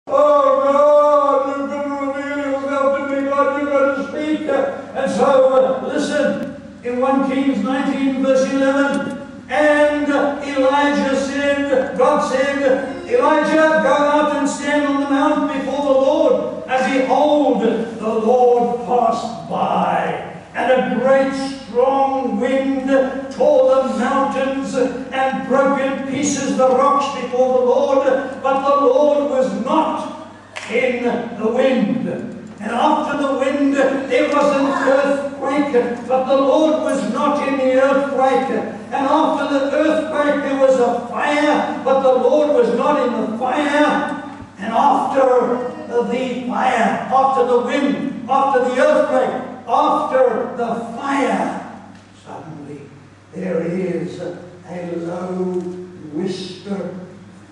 Oh God, you're going to reveal yourself to me, God, you're going to speak. And so, listen, in 1 Kings 19 verse 11, and Elijah said, God said, Elijah, go out and stand on the mount before the Lord. As behold, the Lord passed by, and a great strong wind tore the mountains and broke in pieces the rocks before the Lord, but the Lord was not in the wind. And after the wind there was an earthquake, but the Lord was not in the earthquake. And after the earthquake there was a fire, but the Lord was not in the fire. And after the fire, after the wind, after the earthquake, after the fire, suddenly there is a low whisper.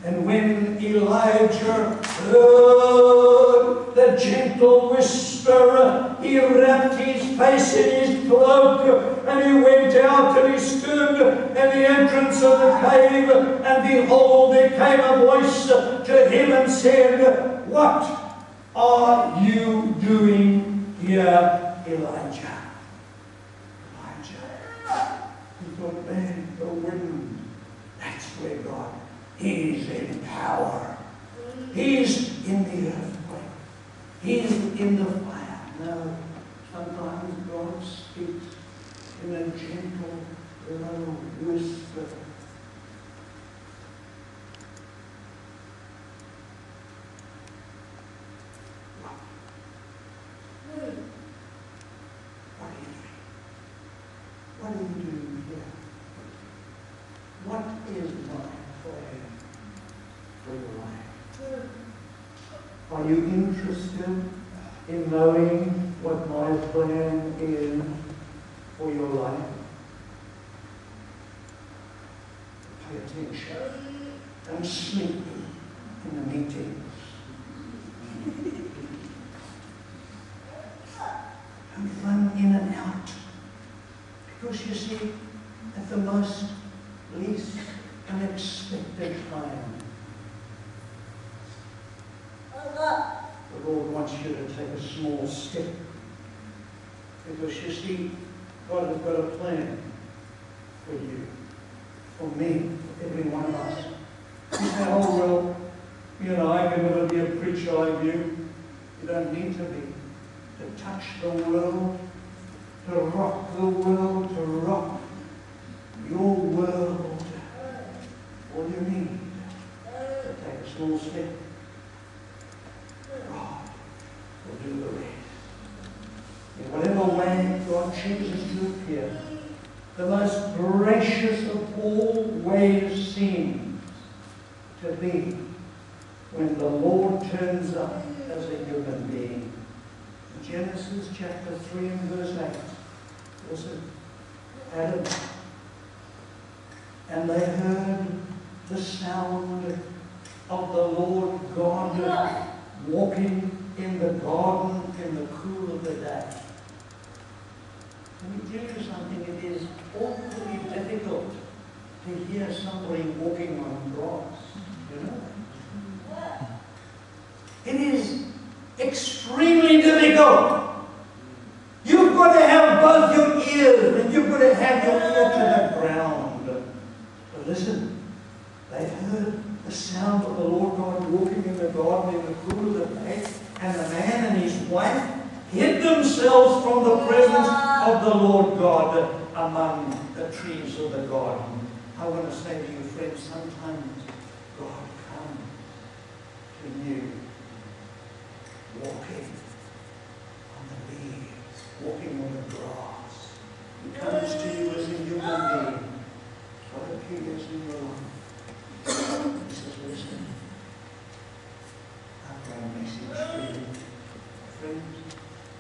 And when Elijah heard the gentle whisper, he wrapped his face in his cloak, and he went out and he stood at the entrance of the cave, and behold, there came a voice to him and said, "What are you doing here, Elijah?" He thought, man, the wind, that's where God is in power. He's in the earthquake. He's in the fire. No, sometimes God speaks in a gentle, low whisper. What are you doing here? What is my plan for your life? Are you interested in knowing what my plan is for your life? Pay attention. Don't sleep in the meetings. Don't run in and out. Because you see, at the most least unexpected time, the Lord wants you to take a small step. Because you see, God has got a plan for you, for me, for every one of us. You say, oh well, I can never be a preacher like you. You don't need to be. To touch the world, to rock the world, to rock your world. All you need to take a small step. God will do the rest. In whatever way God chooses to appear, the most gracious of all ways seems to be when the Lord turns up as a human being. In Genesis chapter 3 and verse 8, listen, Adam, and they heard the sound of the Lord God walking in the garden in the cool of the day. Let me tell you something, it is awfully difficult to hear somebody walking on grass, It is extremely difficult. You've got to have both your ears, and you've got to have your ear to the ground. But listen, they heard the sound of the Lord God walking in the garden in the cool of the day, and the man and his wife hid themselves from the presence of the Lord God among the trees of the garden. I want to say to you, friends, sometimes God comes to you walking on the leaves, walking on the grass. He comes to you as a human being. What appears in your life? He says, listen, I've got a message for you. Friends,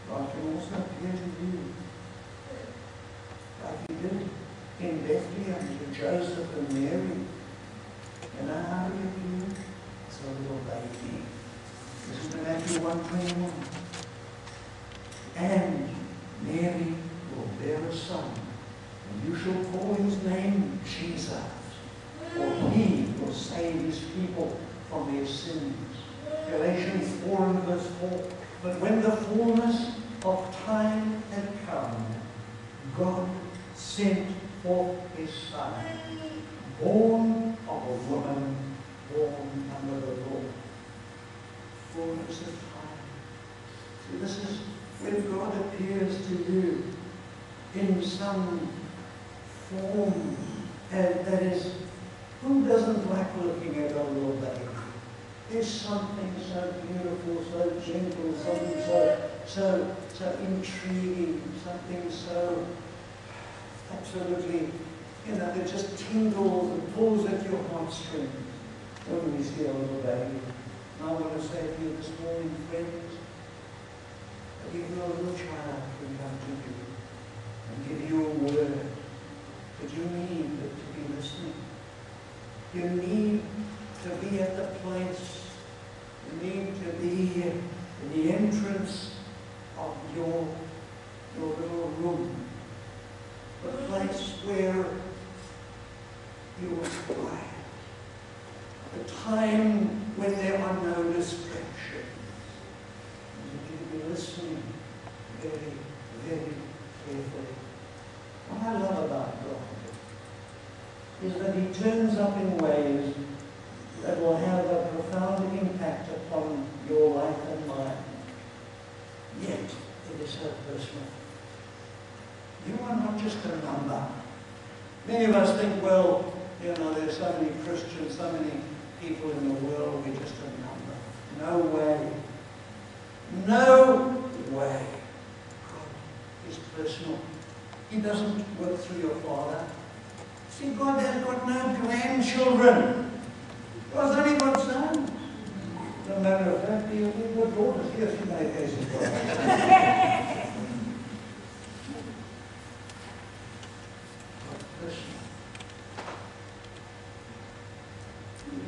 God can also appear to you. Like he did in Bethlehem to Joseph and Mary. And how do you do? It's a little baby. Listen to Matthew 1:21. And Mary will bear a son, and you shall call his name Jesus, for he will save his people from their sins. Galatians 4 and verse 4. But when the fullness of time had come, God sent forth his Son, born of a woman, born under the law. Fullness of time. See, this is when God appears to you in some form that is, who doesn't like looking at a little baby? There's something so beautiful, so gentle, something so intriguing, something so absolutely, that just tingles and pulls at your heartstrings when we see a little baby. And I want to say to you this morning, friends, that if your little child can come to you and give you a word, that you need to be listening. You need to be at the place. You need to be in the entrance of your little room. The place where you are quiet. The time when there are no distractions. You need to be listening very, very carefully. What I love about God is that he turns up in ways that will have a profound impact upon your life and mine. Yet, it is so personal. You are not just a number. Many of us think, well, there's so many Christians, so many people in the world, we're just a number. No way. No way. God is personal. He doesn't work through your father. See, God has got no grandchildren. God's only got sons. No matter of fact, you've got daughters. Yes, in many cases.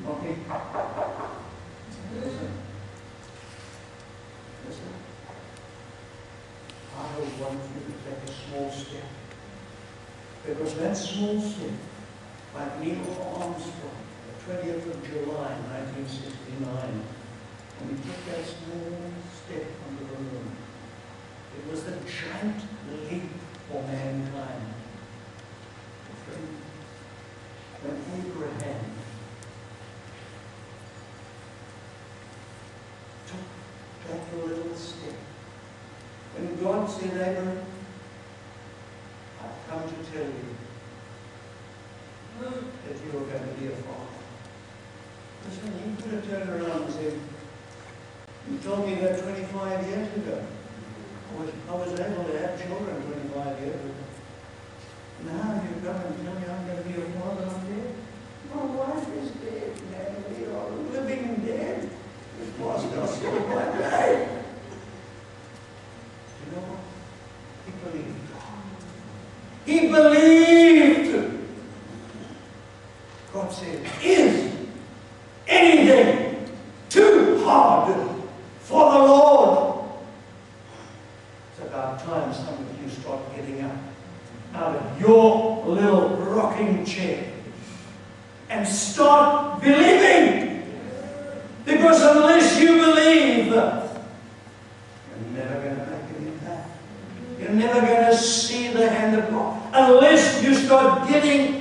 Okay. Listen. I want you to take a small step. Because that small step, like Neil Armstrong, the 20th of July, 1969, when he took that small step under the moon, it was a giant leap for mankind. When Abraham took that little step, when God said, Abraham, I've come to tell you that you are going to be a father. Listen, you could have turned around and said, you told me that 25 years ago. I was able to have children 25 years ago. Now you come and tell me I'm going to be a father, I'm dead. My wife is dead, man. We are living dead. This pastor still one day. You know what? He believed. He believed. God said, is anything too hard for the Lord? It's about time some of you start getting up out of your little rocking chair and start believing. Because unless you believe, you're never going to make an impact. You're never going to see the hand of God. Unless you start getting